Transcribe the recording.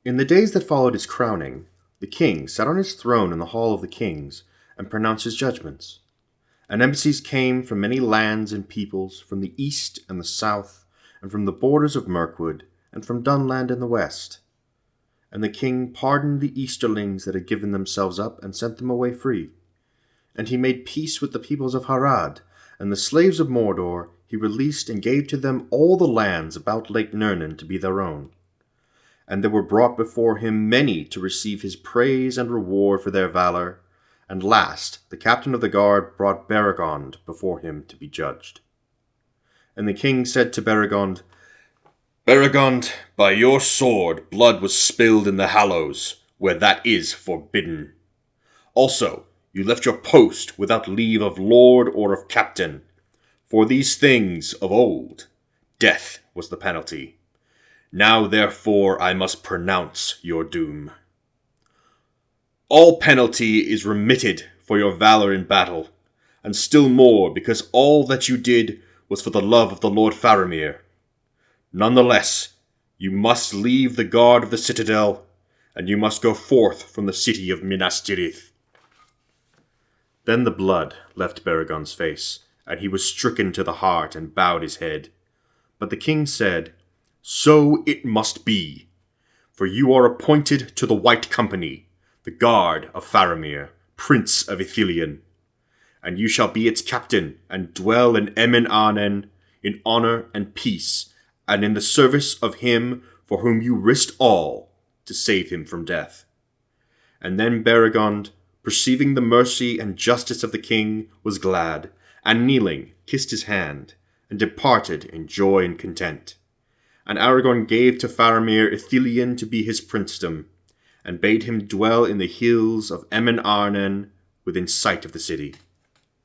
In the days that followed his crowning, the king sat on his throne in the hall of the kings and pronounced his judgments. And embassies came from many lands and peoples, from the east and the south, and from the borders of Mirkwood, and from Dunland in the west. And the king pardoned the Easterlings that had given themselves up, and sent them away free. And he made peace with the peoples of Harad, and the slaves of Mordor he released and gave to them all the lands about Lake Nirnan to be their own. And there were brought before him many to receive his praise and reward for their valor. And last, the captain of the guard brought Beregond before him to be judged. And the king said to Beregond, Beregond, by your sword blood was spilled in the Hallows, where that is forbidden. Also, you left your post without leave of lord or of captain. For these things of old, death was the penalty. Now therefore I must pronounce your doom. All penalty is remitted for your valor in battle, and still more because all that you did was for the love of the Lord Faramir. Nonetheless, you must leave the guard of the citadel, and you must go forth from the city of Minas Tirith. Then the blood left Beregond's face, and he was stricken to the heart and bowed his head. But the king said, So it must be, for you are appointed to the White Company, the guard of Faramir, Prince of Ithilien. And you shall be its captain, and dwell in Emin Arnen, in honor and peace, and in the service of him for whom you risked all to save him from death. And then Beregond, perceiving the mercy and justice of the king, was glad, and kneeling, kissed his hand, and departed in joy and content. And Aragorn gave to Faramir Ithilien to be his princedom, and bade him dwell in the hills of Emin Arnen, within sight of the city.